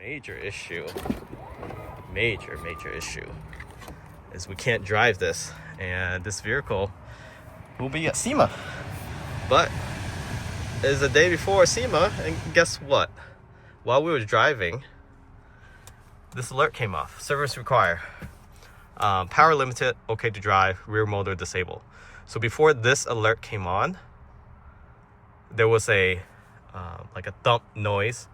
major issue is we can't drive this, and this vehicle will be at SEMA. But it's the day before SEMA, and guess what? While we were driving, this alert came off. Service required. Power limited, okay to drive, rear motor disabled. So before this alert came on, there was a thump noise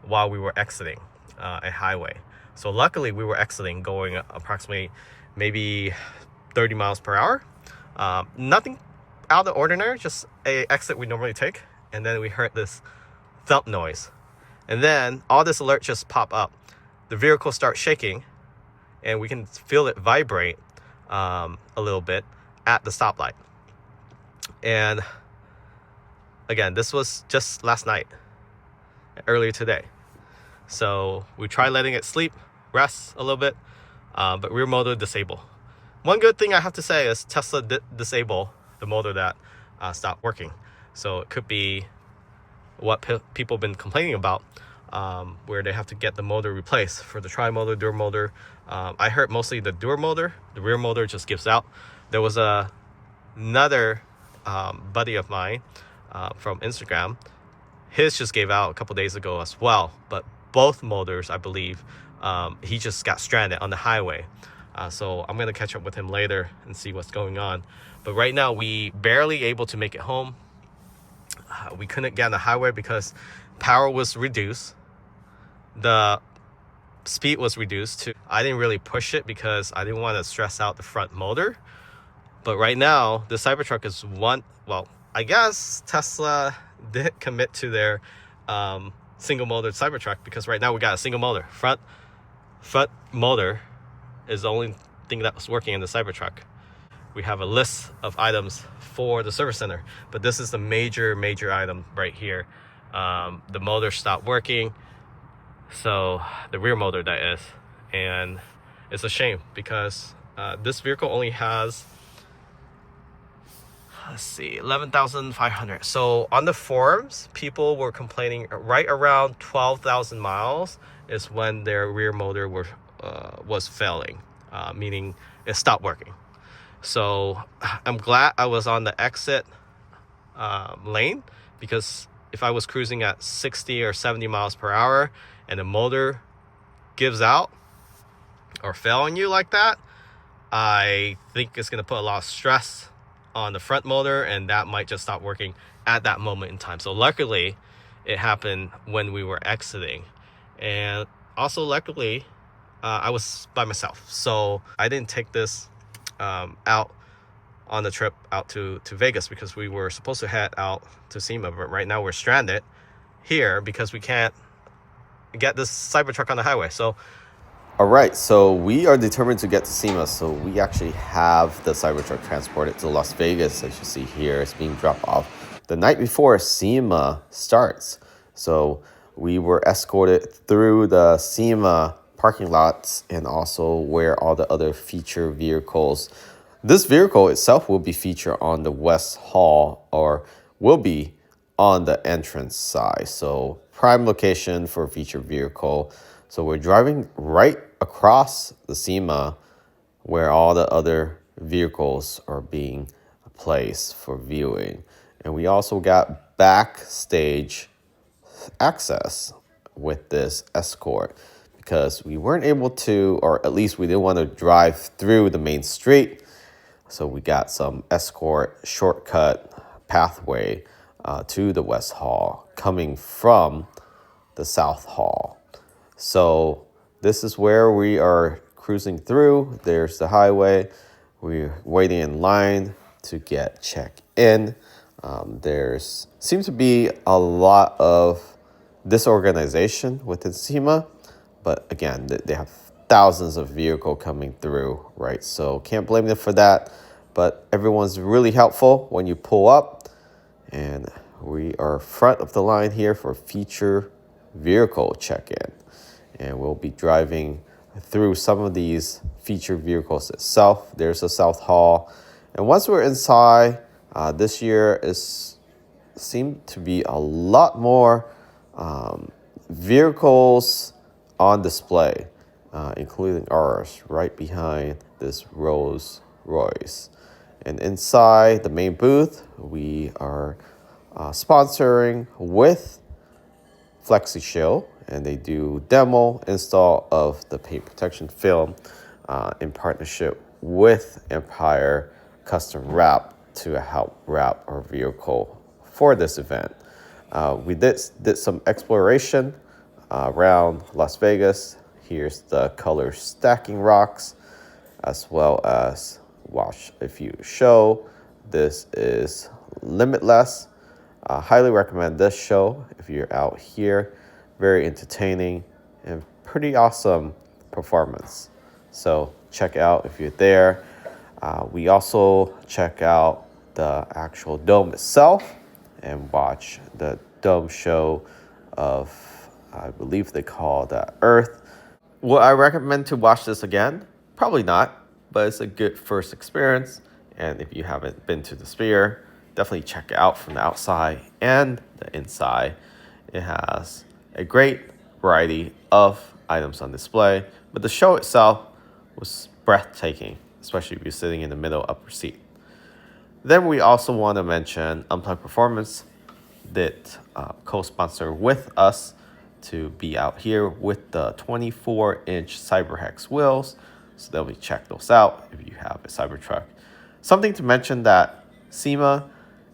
while we were exiting a highway. So luckily we were exiting going approximately maybe 30 miles per hour. Nothing out of the ordinary, just a exit we normally take. And then we heard this thump noise. And then all this alert just pop up. The vehicle starts shaking, and we can feel it vibrate a little bit at the stoplight. And again, this was just last night, earlier today. So we tried letting it sleep, rest a little bit, but rear motor disabled. One good thing I have to say is Tesla did disable the motor that stopped working. So it could be what people have been complaining about, where they have to get the motor replaced for the tri-motor, dual motor. I heard mostly the dual motor. The rear motor just gives out. There was another buddy of mine from Instagram. His just gave out a couple days ago as well. But both motors, I believe, he just got stranded on the highway. So I'm going to catch up with him later and see what's going on. But right now, we barely able to make it home. We couldn't get on the highway because power was reduced. The speed was reduced to, I didn't really push it because I didn't want to stress out the front motor. But right now, the Cybertruck is I guess Tesla did commit to their single motor Cybertruck, because right now we got a single motor. Front motor is the only thing that was working in the Cybertruck. We have a list of items for the service center, but this is the major item right here. The motor stopped working, so the rear motor, that is. And it's a shame because this vehicle only has, 11,500. So on the forums, people were complaining right around 12,000 miles is when their rear motor was failing, meaning it stopped working. So I'm glad I was on the exit lane, because if I was cruising at 60 or 70 miles per hour and the motor gives out or fail on you like that, I think it's going to put a lot of stress on the front motor, and that might just stop working at that moment in time. So luckily it happened when we were exiting. And also luckily I was by myself, so I didn't take this out on the trip out to Vegas, because we were supposed to head out to SEMA, but right now we're stranded here because we can't get this Cybertruck on the highway. So all right, so we are determined to get to SEMA, so we actually have the Cybertruck transported to Las Vegas. As you see here, it's being dropped off the night before SEMA starts. So we were escorted through the SEMA parking lots and also where all the other feature vehicles. This vehicle itself will be featured on the West Hall, or will be on the entrance side. So prime location for feature vehicle. So we're driving right across the SEMA where all the other vehicles are being placed for viewing. And we also got backstage access with this escort, because we weren't able to, or at least we didn't want to drive through the main street. So we got some escort shortcut pathway to the West Hall coming from the South Hall. So this is where we are cruising through. There's the highway. We're waiting in line to get checked in. There's seems to be a lot of disorganization within SEMA, but again, they have thousands of vehicles coming through, right? So can't blame them for that. But everyone's really helpful when you pull up, and we are front of the line here for feature vehicle check-in. And we'll be driving through some of these featured vehicles itself. There's a South Hall. And once we're inside, this year seemed to be a lot more vehicles on display, including ours, right behind this Rolls Royce. And inside the main booth, we are sponsoring with FlexiShield, and they do demo install of the paint protection film in partnership with Empire Custom Wrap to help wrap our vehicle for this event. We did some exploration around Las Vegas. Here's the color stacking rocks, as well as watch a few show. This is Limitless. Highly recommend this show if you're out here. Very entertaining and pretty awesome performance. So check out if you're there. We also check out the actual dome itself and watch the dome show of, I believe they call that Earth. Would I recommend to watch this again? Probably not, but it's a good first experience. And if you haven't been to the Sphere, definitely check it out from the outside and the inside. It has a great variety of items on display, but the show itself was breathtaking, especially if you're sitting in the middle upper seat. Then we also want to mention Unplugged Performance did co-sponsor with us to be out here with the 24-inch CyberHex wheels. So definitely check those out if you have a Cybertruck. Something to mention that SEMA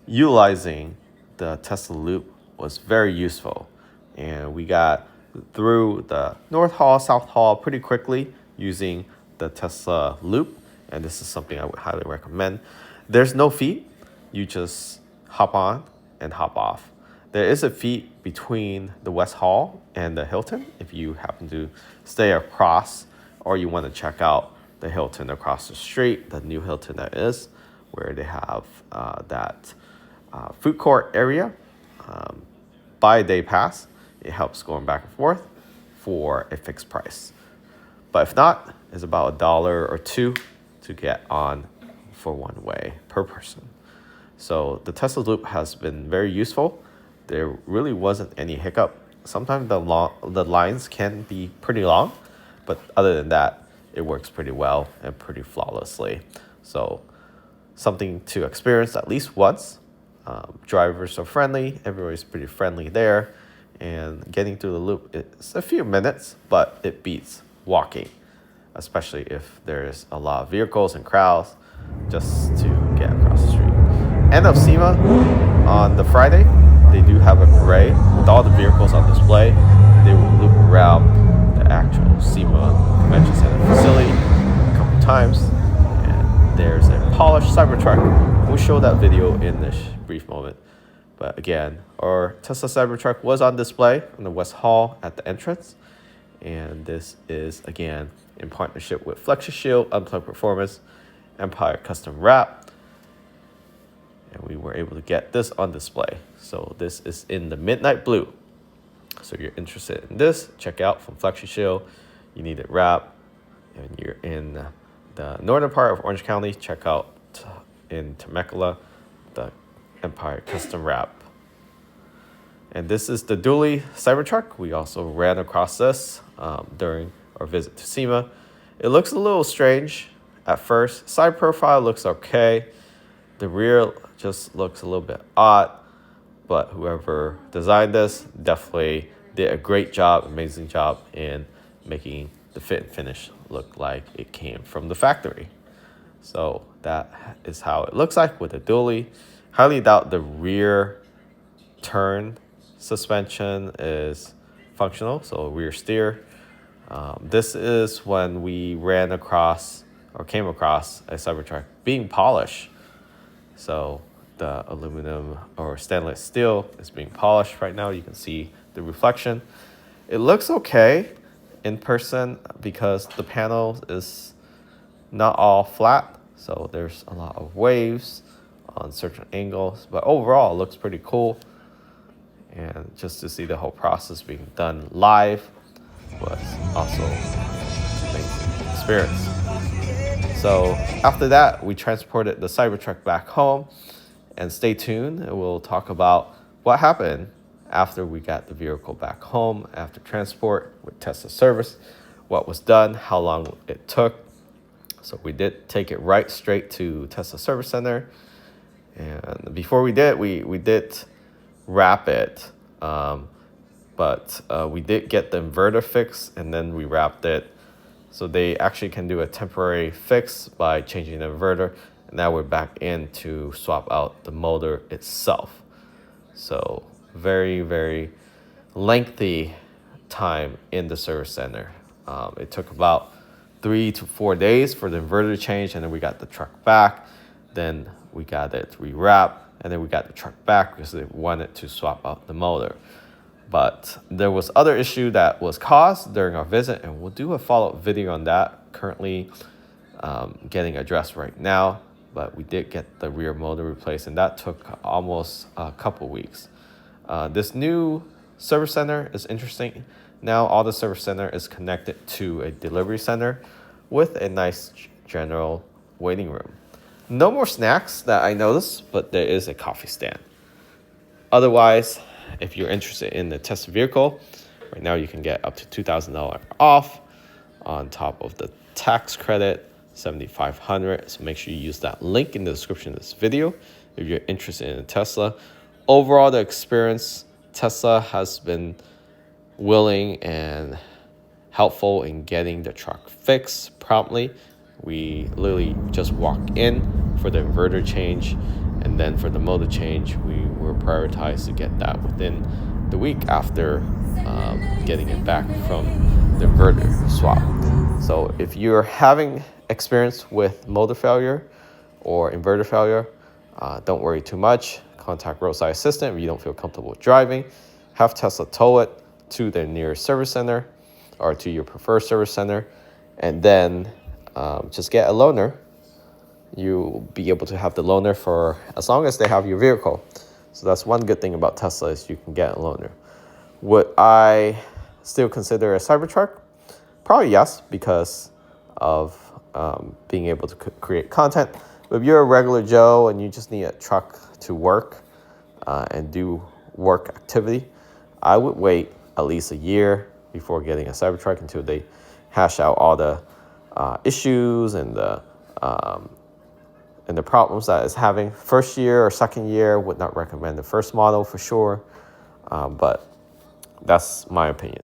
utilizing the Tesla Loop was very useful. And we got through the North Hall, South Hall pretty quickly using the Tesla Loop. And this is something I would highly recommend. There's no fee. You just hop on and hop off. There is a fee between the West Hall and the Hilton if you happen to stay across or you want to check out the Hilton across the street, the new Hilton that is, where they have that food court area. Buy a day pass. It helps going back and forth for a fixed price. But if not, it's about $1 or $2 to get on for one way per person. So the Tesla Loop has been very useful. There really wasn't any hiccup. Sometimes the lines can be pretty long, but other than that, it works pretty well and pretty flawlessly. So something to experience at least once. Drivers are friendly. Everybody's pretty friendly there. And getting through the loop, it's a few minutes, but it beats walking, especially if there's a lot of vehicles and crowds just to get across the street. End of SEMA on the Friday, they do have a parade with all the vehicles on display. They will loop around the actual SEMA Convention Center facility a couple times. And there's a polished Cybertruck. We'll show that video in this brief moment. But again, our Tesla Cybertruck was on display in the West Hall at the entrance. And this is, again, in partnership with FlexiShield, Unplugged Performance, Empire Custom Wrap. And we were able to get this on display. So this is in the midnight blue. So if you're interested in this, check out from FlexiShield. You need it wrapped. And you're in the northern part of Orange County, check out in Temecula, the Empire Custom Wrap. And this is the dually Cybertruck. We also ran across this during our visit to SEMA. It looks a little strange at first. Side profile looks okay. The rear just looks a little bit odd. But whoever designed this definitely did a great job, amazing job in making the fit and finish look like it came from the factory. So that is how it looks like with a dually. Highly doubt the rear turn suspension is functional, so rear steer. This is when we ran across or came across a Cybertruck being polished. So the aluminum or stainless steel is being polished right now. You can see the reflection. It looks okay in person because the panel is not all flat. So there's a lot of waves on certain angles, but overall it looks pretty cool. And just to see the whole process being done live was also an amazing experience. So after that, we transported the Cybertruck back home, and stay tuned. We'll talk about what happened after we got the vehicle back home after transport with Tesla service, what was done, how long it took. So we did take it right straight to Tesla Service Center. And before we did, we did wrap it. But we did get the inverter fixed, and then we wrapped it. So they actually can do a temporary fix by changing the inverter. And now we're back in to swap out the motor itself. So very, very lengthy time in the service center. It took about 3 to 4 days for the inverter to change, and then we got the truck back. Then we got it rewrapped, and then we got the truck back because they wanted to swap out the motor. But there was other issue that was caused during our visit, and we'll do a follow-up video on that. Currently getting addressed right now, but we did get the rear motor replaced, and that took almost a couple weeks. This new service center is interesting. Now all the service center is connected to a delivery center with a nice general waiting room. No more snacks that I noticed, but there is a coffee stand. Otherwise, if you're interested in the Tesla vehicle, right now you can get up to $2,000 off on top of the tax credit, $7,500. So make sure you use that link in the description of this video if you're interested in a Tesla. Overall, the experience, Tesla has been willing and helpful in getting the truck fixed promptly. We literally just walked in for the inverter change, and then for the motor change, we were prioritized to get that within the week after getting it back from the inverter swap. So if you're having experience with motor failure or inverter failure, don't worry too much. Contact roadside assistant if you don't feel comfortable driving. Have Tesla tow it to the nearest service center or to your preferred service center, and then just get a loaner. You'll be able to have the loaner for as long as they have your vehicle. So that's one good thing about Tesla is you can get a loaner. Would I still consider a Cybertruck? Probably yes, because of being able to create content. But if you're a regular Joe and you just need a truck to work and do work activity, I would wait at least a year before getting a Cybertruck until they hash out all the issues and the problems that it's having. First year or second year, would not recommend the first model for sure, but that's my opinion.